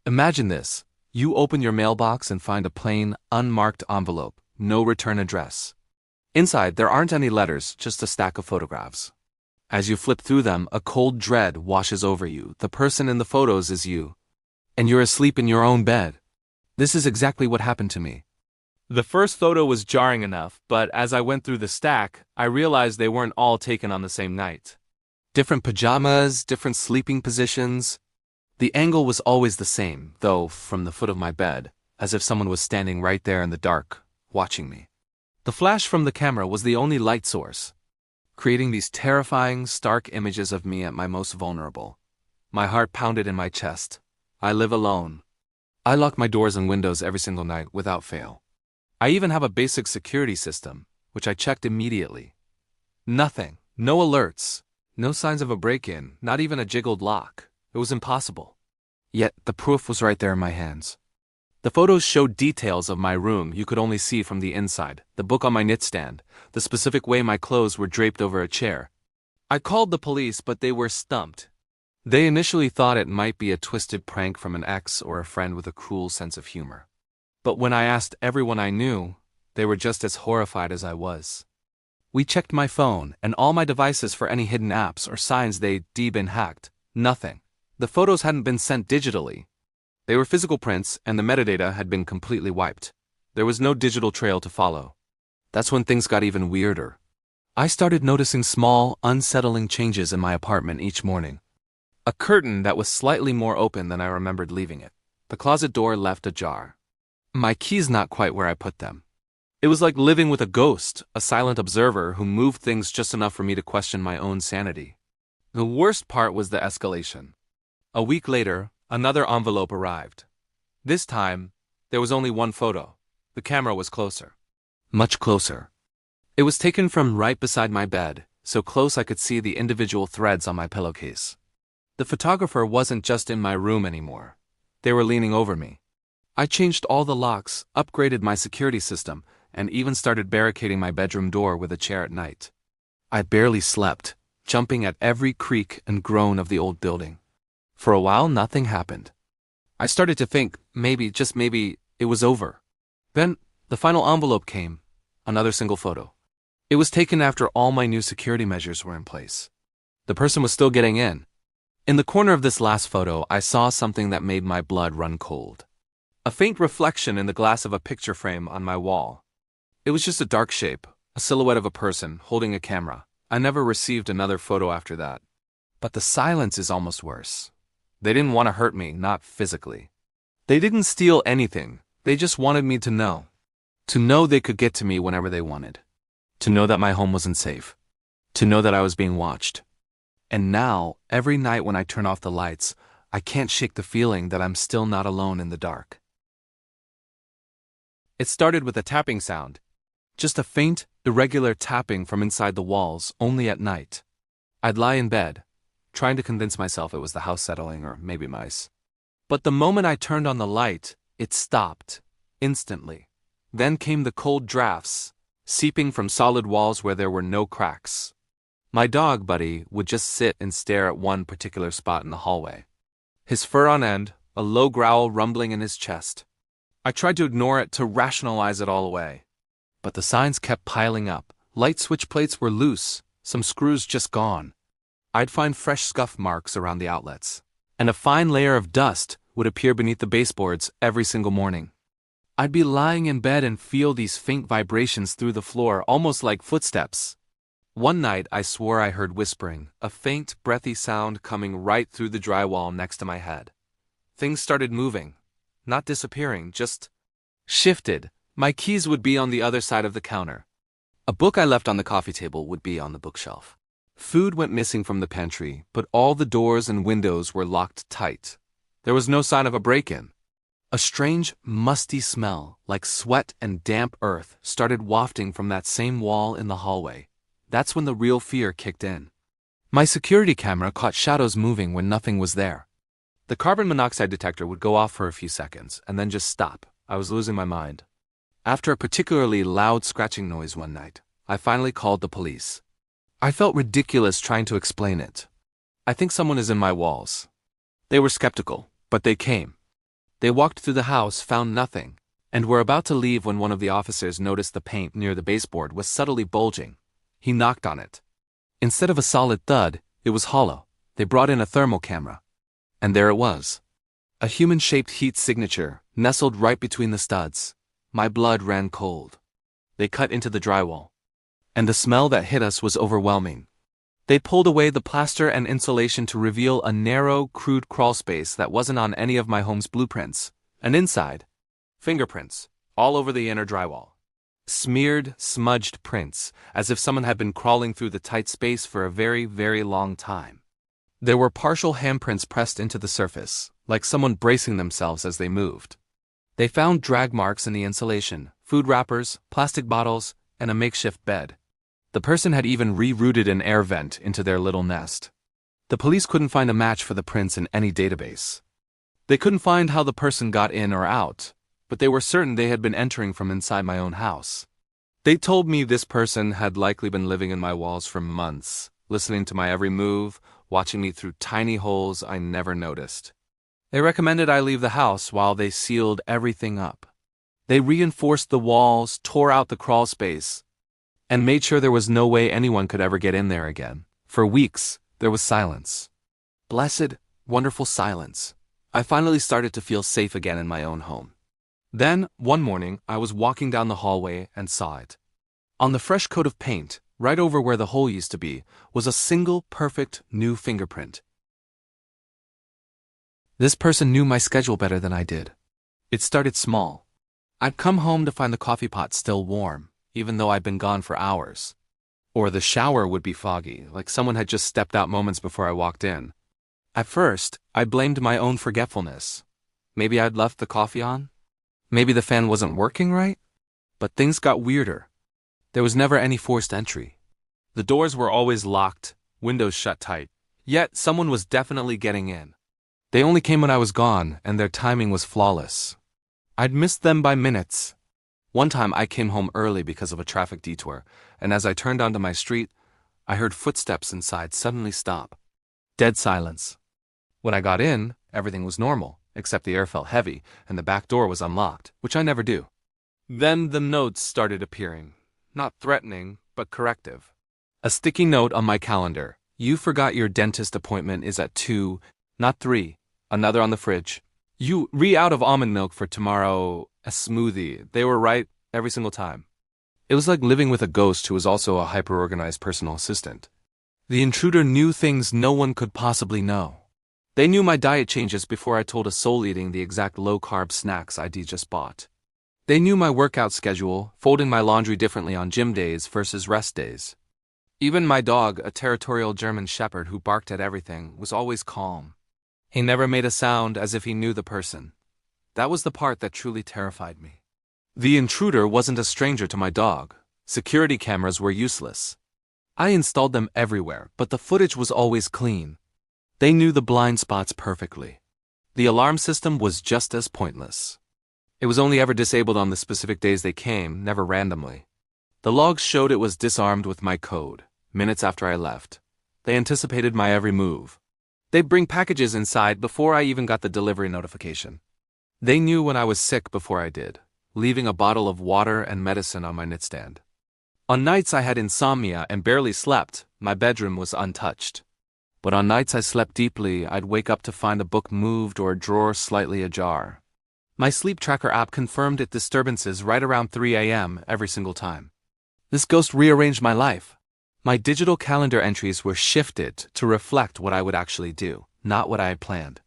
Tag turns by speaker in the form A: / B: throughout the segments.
A: Imagine this. You open your mailbox and find a plain, unmarked envelope, no return address. Inside, there aren't any letters, just a stack of photographs. As you flip through them, a cold dread washes over you. The person in the photos is you. And you're asleep in your own bed. This is exactly what happened to me. The first photo was jarring enough, but as I went through the stack, I realized they weren't all taken on the same night. Different pajamas, different sleeping positions. The angle was always the same, though, from the foot of my bed, as if someone was standing right there in the dark, watching me. The flash from the camera was the only light source, creating these terrifying, stark images of me at my most vulnerable. My heart pounded in my chest. I live alone. I lock my doors and windows every single night without fail. I even have a basic security system, which I checked immediately. Nothing. No alerts. No signs of a break-in, not even a jiggled lock. It was impossible. Yet, the proof was right there in my hands. The photos showed details of my room you could only see from the inside, the book on my nightstand, the specific way my clothes were draped over a chair. I called the police, but they were stumped. They initially thought it might be a twisted prank from an ex or a friend with a cruel sense of humor. But when I asked everyone I knew, they were just as horrified as I was. We checked my phone and all my devices for any hidden apps or signs they'd been hacked. Nothing. The photos hadn't been sent digitally. They were physical prints and the metadata had been completely wiped. There was no digital trail to follow. That's when things got even weirder. I started noticing small, unsettling changes in my apartment each morning. A curtain that was slightly more open than I remembered leaving it. The closet door left ajar. My keys not quite where I put them. It was like living with a ghost, a silent observer who moved things just enough for me to question my own sanity. The worst part was the escalation. A week later, another envelope arrived. This time, there was only one photo. The camera was closer. Much closer. It was taken from right beside my bed, so close I could see the individual threads on my pillowcase. The photographer wasn't just in my room anymore. They were leaning over me. I changed all the locks, upgraded my security system, and even started barricading my bedroom door with a chair at night. I barely slept, jumping at every creak and groan of the old building. For a while, nothing happened. I started to think, maybe, just maybe, it was over. Then, the final envelope came, another single photo. It was taken after all my new security measures were in place. The person was still getting in. In the corner of this last photo, I saw something that made my blood run cold. A faint reflection in the glass of a picture frame on my wall. It was just a dark shape, a silhouette of a person holding a camera. I never received another photo after that. But the silence is almost worse. They didn't want to hurt me, not physically. They didn't steal anything. They just wanted me to know. To know they could get to me whenever they wanted. To know that my home wasn't safe. To know that I was being watched. And now, every night when I turn off the lights, I can't shake the feeling that I'm still not alone in the dark. It started with a tapping sound. Just a faint, irregular tapping from inside the walls, only at night. I'd lie in bed, trying to convince myself it was the house settling or maybe mice. But the moment I turned on the light, it stopped, instantly. Then came the cold drafts, seeping from solid walls where there were no cracks. My dog, Buddy, would just sit and stare at one particular spot in the hallway. His fur on end, a low growl rumbling in his chest. I tried to ignore it, to rationalize it all away. But the signs kept piling up. Light switch plates were loose, some screws just gone. I'd find fresh scuff marks around the outlets. And a fine layer of dust would appear beneath the baseboards every single morning. I'd be lying in bed and feel these faint vibrations through the floor, almost like footsteps. One night I swore I heard whispering, a faint, breathy sound coming right through the drywall next to my head. Things started moving. Not disappearing, just shifted. My keys would be on the other side of the counter. A book I left on the coffee table would be on the bookshelf. Food went missing from the pantry, but all the doors and windows were locked tight. There was no sign of a break-in. A strange, musty smell, like sweat and damp earth, started wafting from that same wall in the hallway. That's when the real fear kicked in. My security camera caught shadows moving when nothing was there. The carbon monoxide detector would go off for a few seconds, and then just stop. I was losing my mind. After a particularly loud scratching noise one night, I finally called the police. I felt ridiculous trying to explain it. I think someone is in my walls. They were skeptical, but they came. They walked through the house, found nothing, and were about to leave when one of the officers noticed the paint near the baseboard was subtly bulging. He knocked on it. Instead of a solid thud, it was hollow. They brought in a thermal camera. And there it was. A human-shaped heat signature, nestled right between the studs. My blood ran cold. They cut into the drywall. And the smell that hit us was overwhelming. They pulled away the plaster and insulation to reveal a narrow, crude crawlspace that wasn't on any of my home's blueprints. And inside, fingerprints, all over the inner drywall. Smeared, smudged prints, as if someone had been crawling through the tight space for a very, very long time. There were partial handprints pressed into the surface, like someone bracing themselves as they moved. They found drag marks in the insulation, food wrappers, plastic bottles, and a makeshift bed. The person had even rerouted an air vent into their little nest. The police couldn't find a match for the prints in any database. They couldn't find how the person got in or out, but they were certain they had been entering from inside my own house. They told me this person had likely been living in my walls for months, listening to my every move, watching me through tiny holes I never noticed. They recommended I leave the house while they sealed everything up. They reinforced the walls, tore out the crawl space, and made sure there was no way anyone could ever get in there again. For weeks, there was silence. Blessed, wonderful silence. I finally started to feel safe again in my own home. Then, one morning, I was walking down the hallway and saw it. On the fresh coat of paint, right over where the hole used to be, was a single, perfect, new fingerprint. This person knew my schedule better than I did. It started small. I'd come home to find the coffee pot still warm, even though I'd been gone for hours. Or the shower would be foggy, like someone had just stepped out moments before I walked in. At first, I blamed my own forgetfulness. Maybe I'd left the coffee on? Maybe the fan wasn't working right? But things got weirder. There was never any forced entry. The doors were always locked, windows shut tight. Yet someone was definitely getting in. They only came when I was gone, and their timing was flawless. I'd missed them by minutes. One time I came home early because of a traffic detour, and as I turned onto my street, I heard footsteps inside suddenly stop. Dead silence. When I got in, everything was normal, except the air felt heavy, and the back door was unlocked, which I never do. Then the notes started appearing. Not threatening, but corrective. A sticky note on my calendar. You forgot your dentist appointment is at 2, not 3. Another on the fridge. You out of almond milk for tomorrow, a smoothie. They were right every single time. It was like living with a ghost who was also a hyper-organized personal assistant. The intruder knew things no one could possibly know. They knew my diet changes before I told a soul eating the exact low-carb snacks I'd just bought. They knew my workout schedule, folding my laundry differently on gym days versus rest days. Even my dog, a territorial German shepherd who barked at everything, was always calm. He never made a sound as if he knew the person. That was the part that truly terrified me. The intruder wasn't a stranger to my dog. Security cameras were useless. I installed them everywhere, but the footage was always clean. They knew the blind spots perfectly. The alarm system was just as pointless. It was only ever disabled on the specific days they came, never randomly. The logs showed it was disarmed with my code, minutes after I left. They anticipated my every move. They'd bring packages inside before I even got the delivery notification. They knew when I was sick before I did, leaving a bottle of water and medicine on my nightstand. On nights I had insomnia and barely slept, my bedroom was untouched. But on nights I slept deeply, I'd wake up to find a book moved or a drawer slightly ajar. My sleep tracker app confirmed its disturbances right around 3 a.m. every single time. This ghost rearranged my life. My digital calendar entries were shifted to reflect what I would actually do, not what I had planned.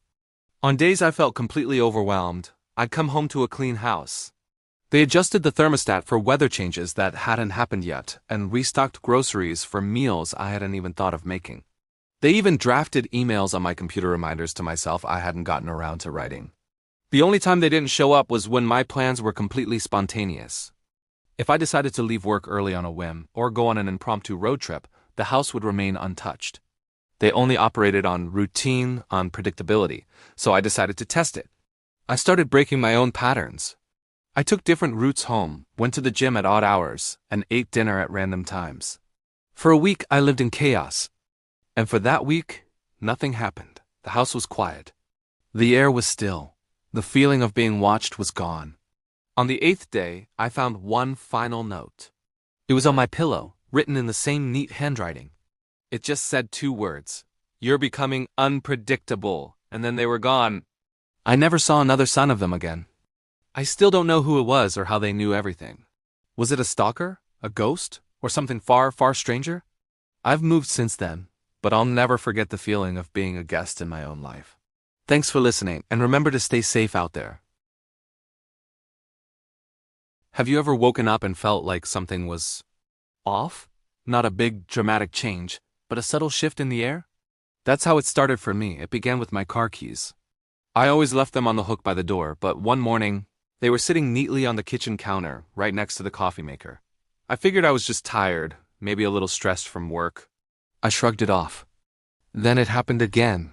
A: On days I felt completely overwhelmed, I'd come home to a clean house. They adjusted the thermostat for weather changes that hadn't happened yet and restocked groceries for meals I hadn't even thought of making. They even drafted emails on my computer reminders to myself I hadn't gotten around to writing. The only time they didn't show up was when my plans were completely spontaneous. If I decided to leave work early on a whim or go on an impromptu road trip, the house would remain untouched. They only operated on routine, on predictability, so I decided to test it. I started breaking my own patterns. I took different routes home, went to the gym at odd hours, and ate dinner at random times. For a week, I lived in chaos. And for that week, nothing happened. The house was quiet. The air was still. The feeling of being watched was gone. On the 8th day, I found one final note. It was on my pillow, written in the same neat handwriting. It just said 2 words. "You're becoming unpredictable," and then they were gone. I never saw another sign of them again. I still don't know who it was or how they knew everything. Was it a stalker, a ghost, or something far, far stranger? I've moved since then, but I'll never forget the feeling of being a guest in my own life. Thanks for listening, and remember to stay safe out there. Have you ever woken up and felt like something was off? Not a big, dramatic change, but a subtle shift in the air? That's how it started for me. It began with my car keys. I always left them on the hook by the door, but one morning, they were sitting neatly on the kitchen counter, right next to the coffee maker. I figured I was just tired, maybe a little stressed from work. I shrugged it off. Then it happened again.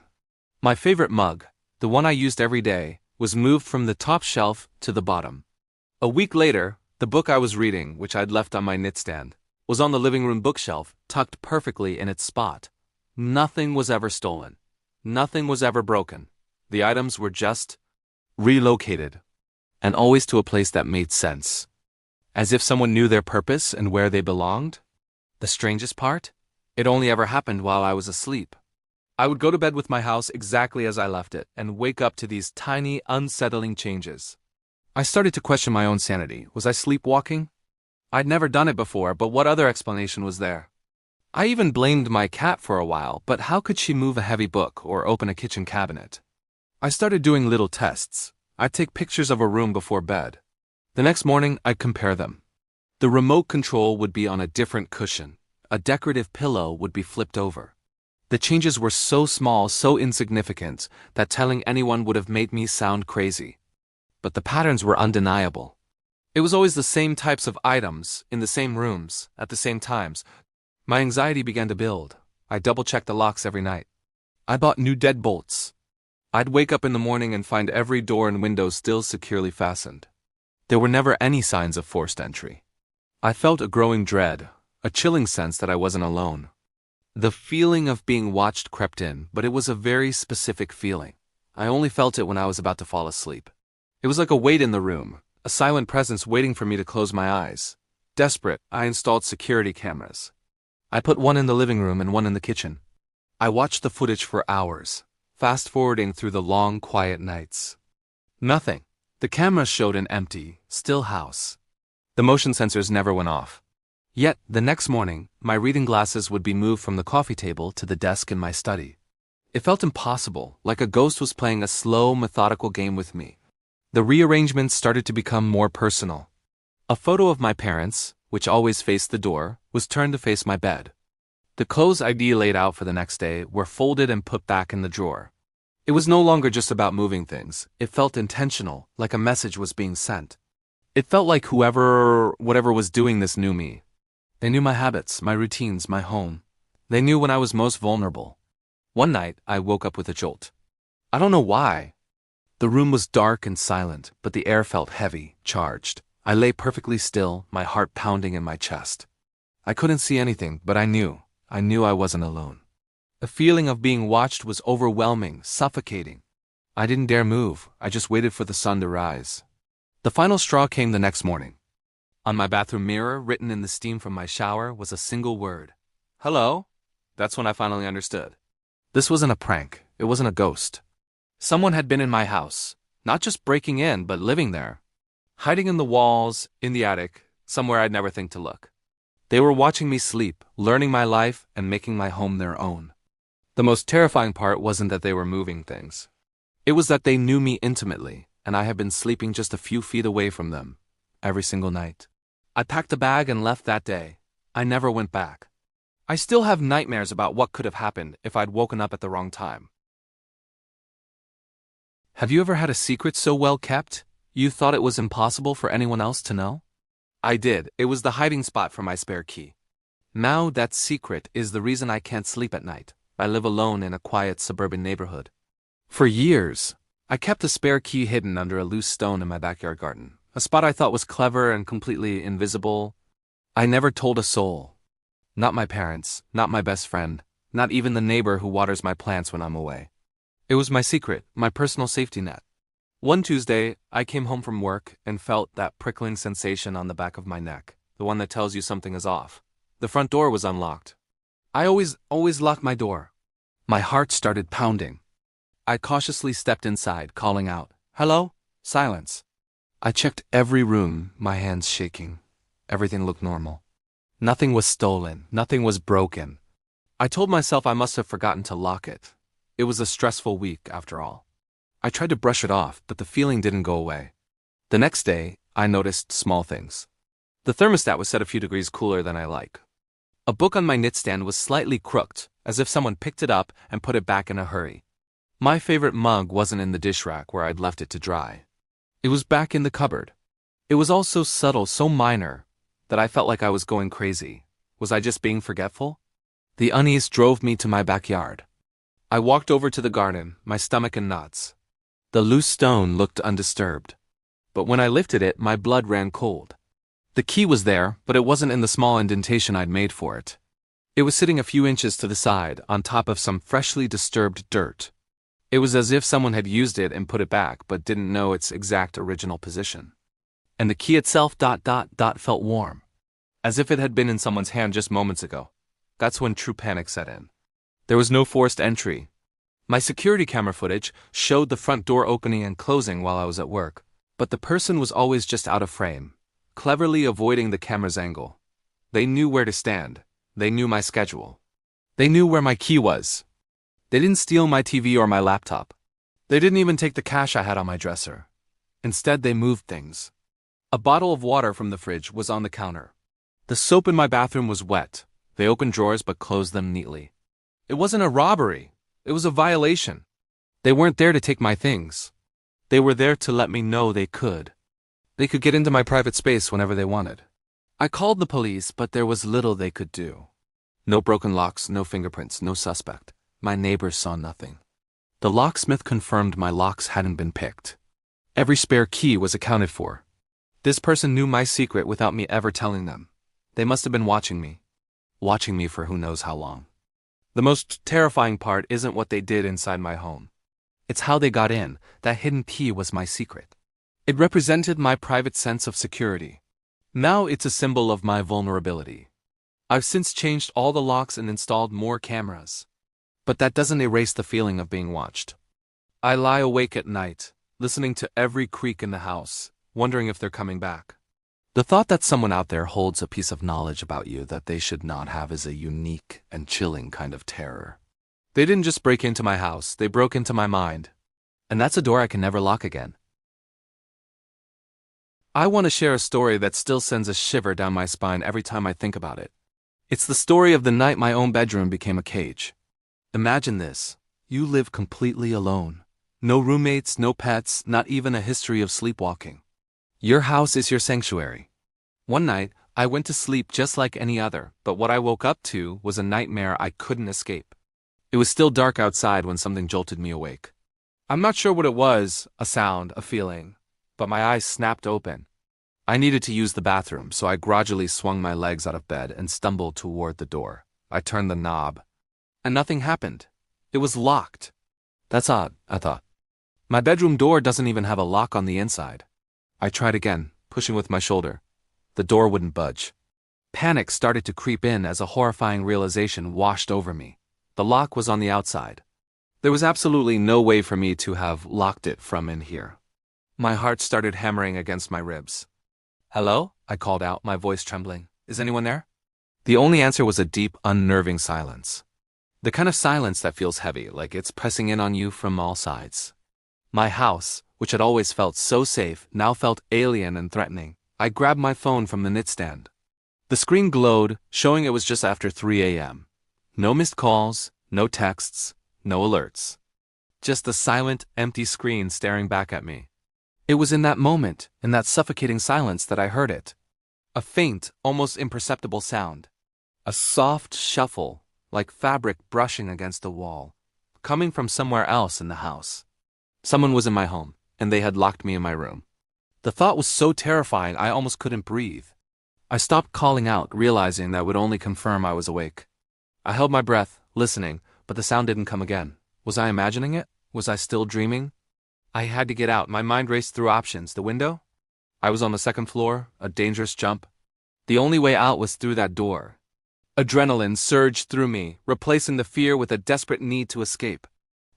A: My favorite mug, the one I used every day, was moved from the top shelf to the bottom. A week later, the book I was reading, which I'd left on my nightstand, was on the living room bookshelf, tucked perfectly in its spot. Nothing was ever stolen. Nothing was ever broken. The items were just relocated, and always to a place that made sense. As if someone knew their purpose and where they belonged. The strangest part? It only ever happened while I was asleep. I would go to bed with my house exactly as I left it, and wake up to these tiny, unsettling changes. I started to question my own sanity. Was I sleepwalking? I'd never done it before, but what other explanation was there? I even blamed my cat for a while, but how could she move a heavy book or open a kitchen cabinet? I started doing little tests. I'd take pictures of a room before bed. The next morning, I'd compare them. The remote control would be on a different cushion. A decorative pillow would be flipped over. The changes were so small, so insignificant, that telling anyone would have made me sound crazy. But the patterns were undeniable. It was always the same types of items, in the same rooms, at the same times. My anxiety began to build. I double-checked the locks every night. I bought new deadbolts. I'd wake up in the morning and find every door and window still securely fastened. There were never any signs of forced entry. I felt a growing dread, a chilling sense that I wasn't alone. The feeling of being watched crept in, but it was a very specific feeling. I only felt it when I was about to fall asleep. It was like a weight in the room, a silent presence waiting for me to close my eyes. Desperate, I installed security cameras. I put one in the living room and one in the kitchen. I watched the footage for hours, fast-forwarding through the long, quiet nights. Nothing. The cameras showed an empty, still house. The motion sensors never went off. Yet, the next morning, my reading glasses would be moved from the coffee table to the desk in my study. It felt impossible, like a ghost was playing a slow, methodical game with me. The rearrangements started to become more personal. A photo of my parents, which always faced the door, was turned to face my bed. The clothes I'd laid out for the next day were folded and put back in the drawer. It was no longer just about moving things. It felt intentional, like a message was being sent. It felt like whatever was doing this knew me. They knew my habits, my routines, my home. They knew when I was most vulnerable. One night, I woke up with a jolt. I don't know why. The room was dark and silent, but the air felt heavy, charged. I lay perfectly still, my heart pounding in my chest. I couldn't see anything, but I knew I wasn't alone. The feeling of being watched was overwhelming, suffocating. I didn't dare move, I just waited for the sun to rise. The final straw came the next morning. On my bathroom mirror, written in the steam from my shower, was a single word. Hello? That's when I finally understood. This wasn't a prank, it wasn't a ghost. Someone had been in my house, not just breaking in, but living there. Hiding in the walls, in the attic, somewhere I'd never think to look. They were watching me sleep, learning my life, and making my home their own. The most terrifying part wasn't that they were moving things. It was that they knew me intimately, and I had been sleeping just a few feet away from them, every single night. I packed a bag and left that day. I never went back. I still have nightmares about what could have happened if I'd woken up at the wrong time. Have you ever had a secret so well kept, you thought it was impossible for anyone else to know? I did. It was the hiding spot for my spare key. Now that secret is the reason I can't sleep at night. I live alone in a quiet suburban neighborhood. For years, I kept a spare key hidden under a loose stone in my backyard garden, a spot I thought was clever and completely invisible. I never told a soul. Not my parents, not my best friend, not even the neighbor who waters my plants when I'm away. It was my secret, my personal safety net. One Tuesday, I came home from work and felt that prickling sensation on the back of my neck, the one that tells you something is off. The front door was unlocked. I always lock my door. My heart started pounding. I cautiously stepped inside, calling out, "Hello?" Silence. I checked every room, my hands shaking. Everything looked normal. Nothing was stolen, nothing was broken. I told myself I must have forgotten to lock it. It was a stressful week, after all. I tried to brush it off, but the feeling didn't go away. The next day, I noticed small things. The thermostat was set a few degrees cooler than I like. A book on my nightstand was slightly crooked, as if someone picked it up and put it back in a hurry. My favorite mug wasn't in the dish rack where I'd left it to dry. It was back in the cupboard. It was all so subtle, so minor, that I felt like I was going crazy. Was I just being forgetful? The unease drove me to my backyard. I walked over to the garden, my stomach in knots. The loose stone looked undisturbed. But when I lifted it, my blood ran cold. The key was there, but it wasn't in the small indentation I'd made for it. It was sitting a few inches to the side, on top of some freshly disturbed dirt. It was as if someone had used it and put it back, but didn't know its exact original position. And the key itself felt warm, as if it had been in someone's hand just moments ago. That's when true panic set in. There was no forced entry. My security camera footage showed the front door opening and closing while I was at work, but the person was always just out of frame, cleverly avoiding the camera's angle. They knew where to stand. They knew my schedule. They knew where my key was. They didn't steal my TV or my laptop. They didn't even take the cash I had on my dresser. Instead, they moved things. A bottle of water from the fridge was on the counter. The soap in my bathroom was wet. They opened drawers but closed them neatly. It wasn't a robbery. It was a violation. They weren't there to take my things. They were there to let me know they could. They could get into my private space whenever they wanted. I called the police, but there was little they could do. No broken locks, no fingerprints, no suspect. My neighbors saw nothing. The locksmith confirmed my locks hadn't been picked. Every spare key was accounted for. This person knew my secret without me ever telling them. They must have been watching me for who knows how long. The most terrifying part isn't what they did inside my home. It's how they got in. That hidden key was my secret. It represented my private sense of security. Now it's a symbol of my vulnerability. I've since changed all the locks and installed more cameras. But that doesn't erase the feeling of being watched. I lie awake at night, listening to every creak in the house, wondering if they're coming back. The thought that someone out there holds a piece of knowledge about you that they should not have is a unique and chilling kind of terror. They didn't just break into my house, they broke into my mind. And that's a door I can never lock again. I want to share a story that still sends a shiver down my spine every time I think about it. It's the story of the night my own bedroom became a cage. Imagine this. You live completely alone. No roommates, no pets, not even a history of sleepwalking. Your house is your sanctuary. One night, I went to sleep just like any other, but what I woke up to was a nightmare I couldn't escape. It was still dark outside when something jolted me awake. I'm not sure what it was, a sound, a feeling, but my eyes snapped open. I needed to use the bathroom, so I grudgingly swung my legs out of bed and stumbled toward the door. I turned the knob, and nothing happened. It was locked. That's odd, I thought. My bedroom door doesn't even have a lock on the inside. I tried again, pushing with my shoulder. The door wouldn't budge. Panic started to creep in as a horrifying realization washed over me. The lock was on the outside. There was absolutely no way for me to have locked it from in here. My heart started hammering against my ribs. "Hello?" I called out, my voice trembling. "Is anyone there?" The only answer was a deep, unnerving silence. The kind of silence that feels heavy, like it's pressing in on you from all sides. My house, which had always felt so safe, now felt alien and threatening. I grabbed my phone from the nightstand. The screen glowed, showing it was just after 3 a.m. No missed calls, no texts, no alerts. Just the silent, empty screen staring back at me. It was in that moment, in that suffocating silence, that I heard it. A faint, almost imperceptible sound. A soft shuffle, like fabric brushing against the wall, coming from somewhere else in the house. Someone was in my home, and they had locked me in my room. The thought was so terrifying I almost couldn't breathe. I stopped calling out, realizing that would only confirm I was awake. I held my breath, listening, but the sound didn't come again. Was I imagining it? Was I still dreaming? I had to get out. My mind raced through options. The window? I was on the second floor, a dangerous jump. The only way out was through that door. Adrenaline surged through me, replacing the fear with a desperate need to escape.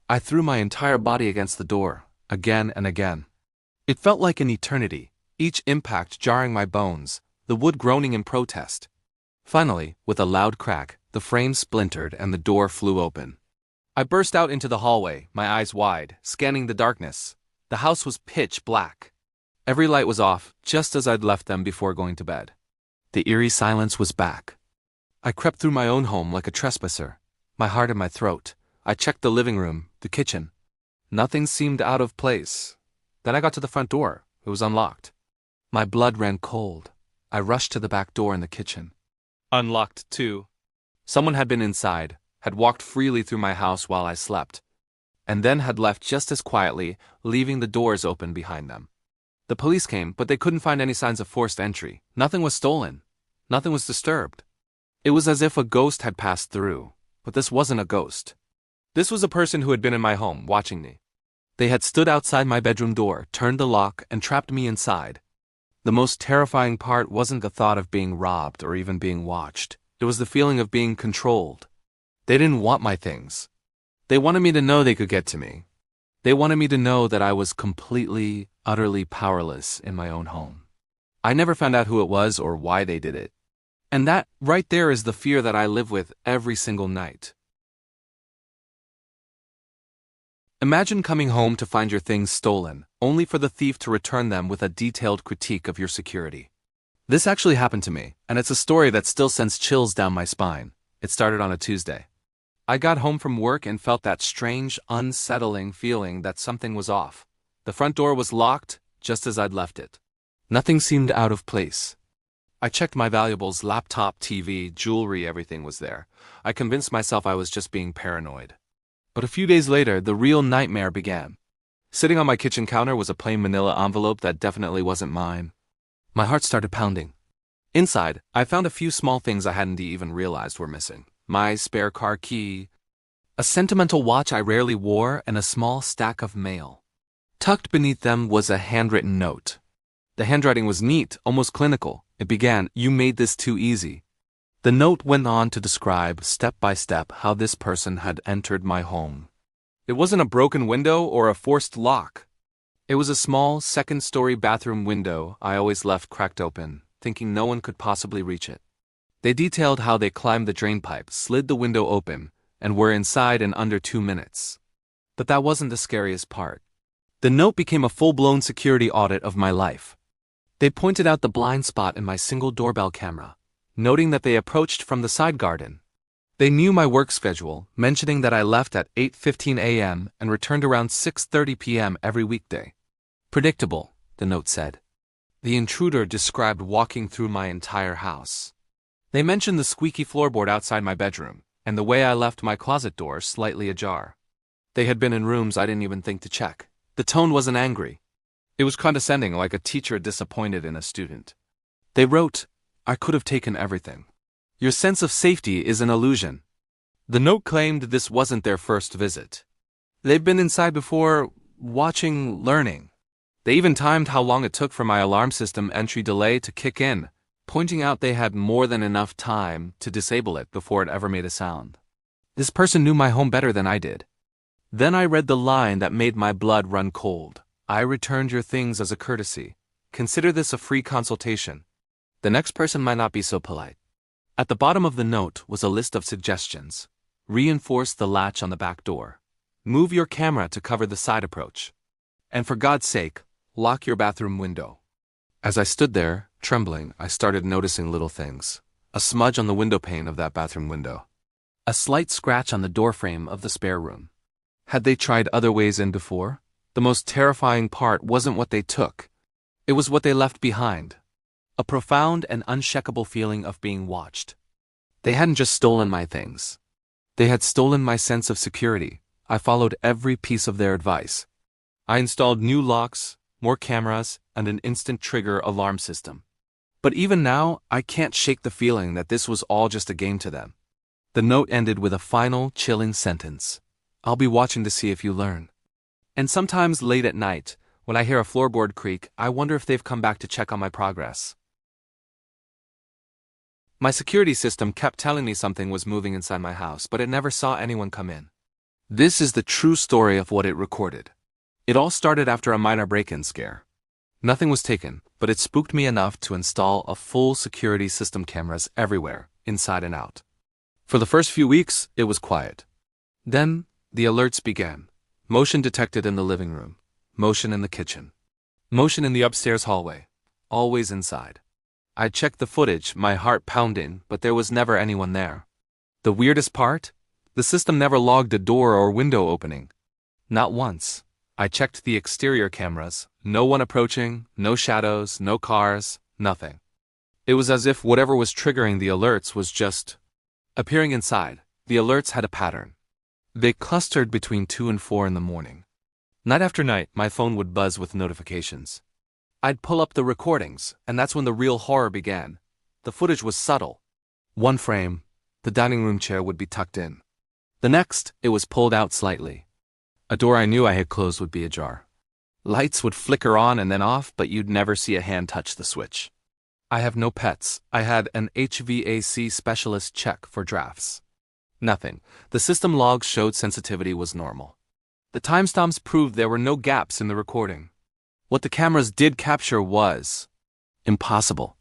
A: I threw my entire body against the door, again and again. It felt like an eternity, each impact jarring my bones, the wood groaning in protest. Finally, with a loud crack, the frame splintered and the door flew open. I burst out into the hallway, my eyes wide, scanning the darkness. The house was pitch black. Every light was off, just as I'd left them before going to bed. The eerie silence was back. I crept through my own home like a trespasser, my heart in my throat. I checked the living room, the kitchen. Nothing seemed out of place. Then I got to the front door. It was unlocked. My blood ran cold. I rushed to the back door in the kitchen. Unlocked, too. Someone had been inside, had walked freely through my house while I slept, and then had left just as quietly, leaving the doors open behind them. The police came, but they couldn't find any signs of forced entry. Nothing was stolen. Nothing was disturbed. It was as if a ghost had passed through, but this wasn't a ghost. This was a person who had been in my home, watching me. They had stood outside my bedroom door, turned the lock, and trapped me inside. The most terrifying part wasn't the thought of being robbed or even being watched. It was the feeling of being controlled. They didn't want my things. They wanted me to know they could get to me. They wanted me to know that I was completely, utterly powerless in my own home. I never found out who it was or why they did it. And that, right there, is the fear that I live with every single night. Imagine coming home to find your things stolen, only for the thief to return them with a detailed critique of your security. This actually happened to me, and it's a story that still sends chills down my spine. It started on a Tuesday. I got home from work and felt that strange, unsettling feeling that something was off. The front door was locked, just as I'd left it. Nothing seemed out of place. I checked my valuables, laptop, TV, jewelry, everything was there. I convinced myself I was just being paranoid. But a few days later, the real nightmare began. Sitting on my kitchen counter was a plain manila envelope that definitely wasn't mine. My heart started pounding. Inside, I found a few small things I hadn't even realized were missing. My spare car key, a sentimental watch I rarely wore, and a small stack of mail. Tucked beneath them was a handwritten note. The handwriting was neat, almost clinical. It began, "You made this too easy." The note went on to describe, step by step, how this person had entered my home. It wasn't a broken window or a forced lock. It was a small, second-story bathroom window I always left cracked open, thinking no one could possibly reach it. They detailed how they climbed the drain pipe, slid the window open, and were inside in under 2 minutes. But that wasn't the scariest part. The note became a full-blown security audit of my life. They pointed out the blind spot in my single doorbell camera, noting that they approached from the side garden. They knew my work schedule, mentioning that I left at 8:15 a.m. and returned around 6:30 p.m. every weekday. Predictable, the note said. The intruder described walking through my entire house. They mentioned the squeaky floorboard outside my bedroom, and the way I left my closet door slightly ajar. They had been in rooms I didn't even think to check. The tone wasn't angry. It was condescending, like a teacher disappointed in a student. They wrote, "I could have taken everything. Your sense of safety is an illusion." The note claimed this wasn't their first visit. They've been inside before, watching, learning. They even timed how long it took for my alarm system entry delay to kick in, pointing out they had more than enough time to disable it before it ever made a sound. This person knew my home better than I did. Then I read the line that made my blood run cold. "I returned your things as a courtesy. Consider this a free consultation. The next person might not be so polite." At the bottom of the note was a list of suggestions. Reinforce the latch on the back door. Move your camera to cover the side approach. And for God's sake, lock your bathroom window. As I stood there, trembling, I started noticing little things. A smudge on the window pane of that bathroom window. A slight scratch on the doorframe of the spare room. Had they tried other ways in before? The most terrifying part wasn't what they took. It was what they left behind. A profound and unshakable feeling of being watched. They hadn't just stolen my things. They had stolen my sense of security. I followed every piece of their advice. I installed new locks, more cameras, and an instant trigger alarm system. But even now, I can't shake the feeling that this was all just a game to them. The note ended with a final, chilling sentence. "I'll be watching to see if you learn." And sometimes late at night, when I hear a floorboard creak, I wonder if they've come back to check on my progress. My security system kept telling me something was moving inside my house, but it never saw anyone come in. This is the true story of what it recorded. It all started after a minor break-in scare. Nothing was taken, but it spooked me enough to install a full security system, cameras everywhere, inside and out. For the first few weeks, it was quiet. Then, the alerts began. Motion detected in the living room. Motion in the kitchen. Motion in the upstairs hallway. Always inside. I checked the footage, my heart pounding, but there was never anyone there. The weirdest part? The system never logged a door or window opening. Not once. I checked the exterior cameras. No one approaching, no shadows, no cars, nothing. It was as if whatever was triggering the alerts was just appearing inside. The alerts had a pattern. They clustered between 2 and 4 in the morning. Night after night, my phone would buzz with notifications. I'd pull up the recordings, and that's when the real horror began. The footage was subtle. One frame, the dining room chair would be tucked in. The next, it was pulled out slightly. A door I knew I had closed would be ajar. Lights would flicker on and then off, but you'd never see a hand touch the switch. I have no pets. I had an HVAC specialist check for drafts. Nothing. The system logs showed sensitivity was normal. The timestamps proved there were no gaps in the recording. What the cameras did capture was impossible.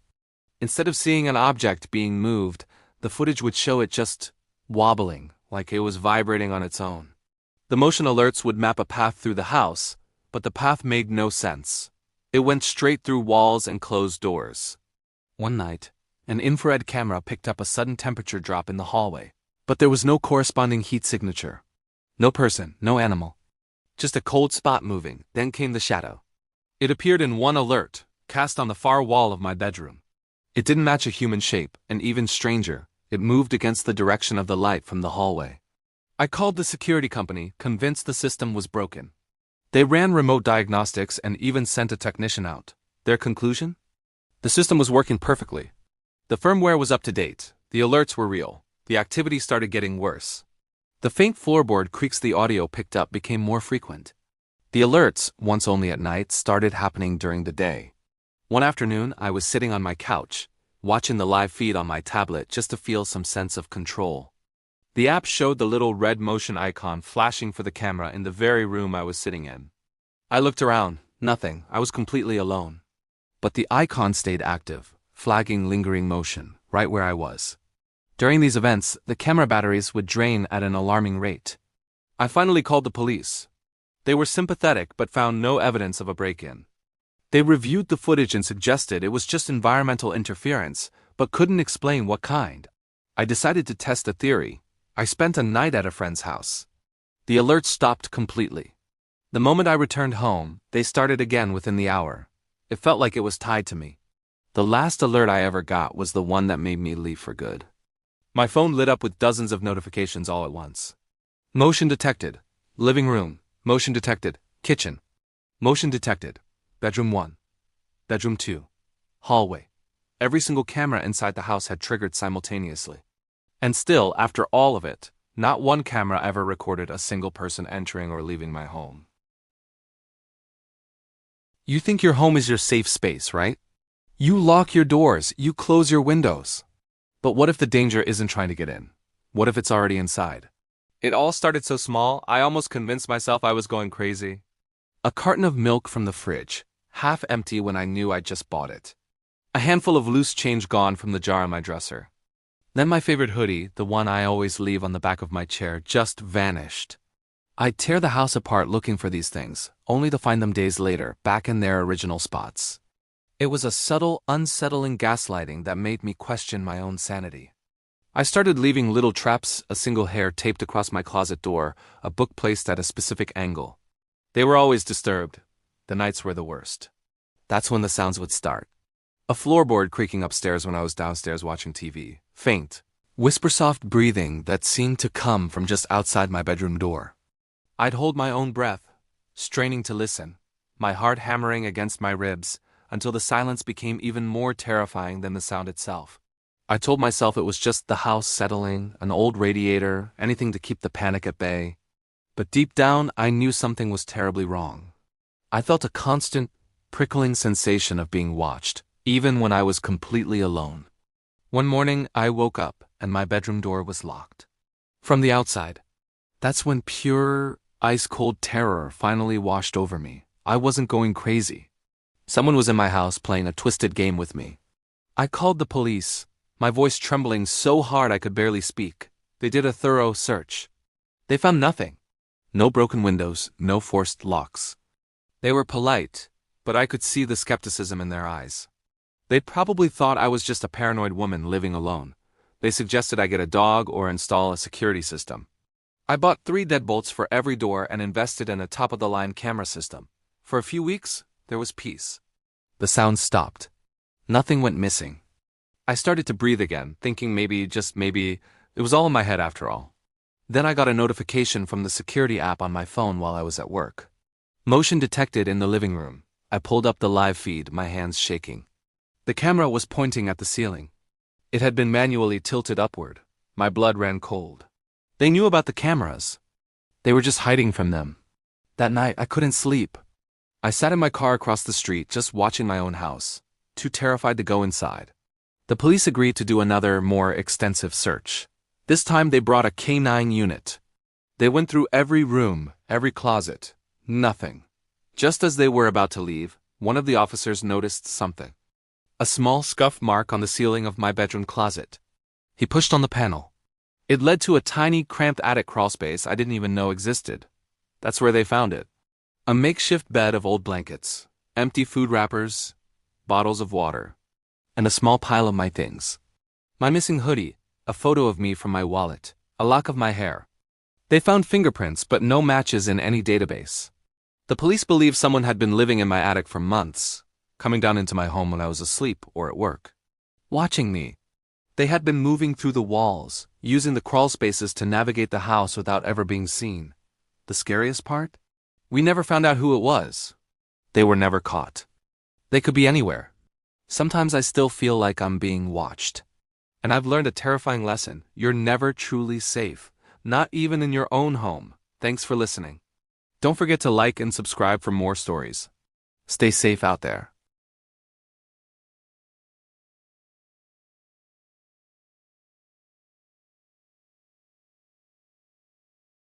A: Instead of seeing an object being moved, the footage would show it just wobbling, like it was vibrating on its own. The motion alerts would map a path through the house, but the path made no sense. It went straight through walls and closed doors. One night, an infrared camera picked up a sudden temperature drop in the hallway, but there was no corresponding heat signature. No person, no animal. Just a cold spot moving, then came the shadow. It appeared in one alert, cast on the far wall of my bedroom. It didn't match a human shape, and even stranger, it moved against the direction of the light from the hallway. I called the security company, convinced the system was broken. They ran remote diagnostics and even sent a technician out. Their conclusion? The system was working perfectly. The firmware was up to date, the alerts were real, the activity started getting worse. The faint floorboard creaks the audio picked up became more frequent. The alerts, once only at night, started happening during the day. One afternoon, I was sitting on my couch, watching the live feed on my tablet just to feel some sense of control. The app showed the little red motion icon flashing for the camera in the very room I was sitting in. I looked around, nothing, I was completely alone. But the icon stayed active, flagging lingering motion, right where I was. During these events, the camera batteries would drain at an alarming rate. I finally called the police. They were sympathetic but found no evidence of a break-in. They reviewed the footage and suggested it was just environmental interference, but couldn't explain what kind. I decided to test a theory. I spent a night at a friend's house. The alerts stopped completely. The moment I returned home, they started again within the hour. It felt like it was tied to me. The last alert I ever got was the one that made me leave for good. My phone lit up with dozens of notifications all at once. Motion detected. Living room. Motion detected. Kitchen. Motion detected. Bedroom 1. Bedroom 2. Hallway. Every single camera inside the house had triggered simultaneously. And still, after all of it, not one camera ever recorded a single person entering or leaving my home. You think your home is your safe space, right? You lock your doors, you close your windows. But what if the danger isn't trying to get in? What if it's already inside? It all started so small, I almost convinced myself I was going crazy. A carton of milk from the fridge, half empty when I knew I'd just bought it. A handful of loose change gone from the jar on my dresser. Then my favorite hoodie, the one I always leave on the back of my chair, just vanished. I'd tear the house apart looking for these things, only to find them days later, back in their original spots. It was a subtle, unsettling gaslighting that made me question my own sanity. I started leaving little traps, a single hair taped across my closet door, a book placed at a specific angle. They were always disturbed. The nights were the worst. That's when the sounds would start. A floorboard creaking upstairs when I was downstairs watching TV. Faint, whisper-soft breathing that seemed to come from just outside my bedroom door. I'd hold my own breath, straining to listen, my heart hammering against my ribs, until the silence became even more terrifying than the sound itself. I told myself it was just the house settling, an old radiator, anything to keep the panic at bay. But deep down, I knew something was terribly wrong. I felt a constant, prickling sensation of being watched, even when I was completely alone. One morning, I woke up and my bedroom door was locked. From the outside. That's when pure, ice-cold terror finally washed over me. I wasn't going crazy. Someone was in my house playing a twisted game with me. I called the police, my voice trembling so hard I could barely speak. They did a thorough search. They found nothing. No broken windows, no forced locks. They were polite, but I could see the skepticism in their eyes. They'd probably thought I was just a paranoid woman living alone. They suggested I get a dog or install a security system. I bought 3 deadbolts for every door and invested in a top-of-the-line camera system. For a few weeks, there was peace. The sounds stopped. Nothing went missing. I started to breathe again, thinking maybe, just maybe, it was all in my head after all. Then I got a notification from the security app on my phone while I was at work. Motion detected in the living room. I pulled up the live feed, my hands shaking. The camera was pointing at the ceiling. It had been manually tilted upward. My blood ran cold. They knew about the cameras. They were just hiding from them. That night, I couldn't sleep. I sat in my car across the street, just watching my own house, too terrified to go inside. The police agreed to do another, more extensive search. This time they brought a K9 unit. They went through every room, every closet. Nothing. Just as they were about to leave, one of the officers noticed something. A small scuff mark on the ceiling of my bedroom closet. He pushed on the panel. It led to a tiny, cramped attic crawlspace I didn't even know existed. That's where they found it. A makeshift bed of old blankets, empty food wrappers, bottles of water, and a small pile of my things. My missing hoodie, a photo of me from my wallet, a lock of my hair. They found fingerprints but no matches in any database. The police believe someone had been living in my attic for months, coming down into my home when I was asleep or at work. Watching me. They had been moving through the walls, using the crawl spaces to navigate the house without ever being seen. The scariest part? We never found out who it was. They were never caught. They could be anywhere. Sometimes I still feel like I'm being watched. And I've learned a terrifying lesson. You're never truly safe, not even in your own home. Thanks for listening. Don't forget to like and subscribe for more stories. Stay safe out there.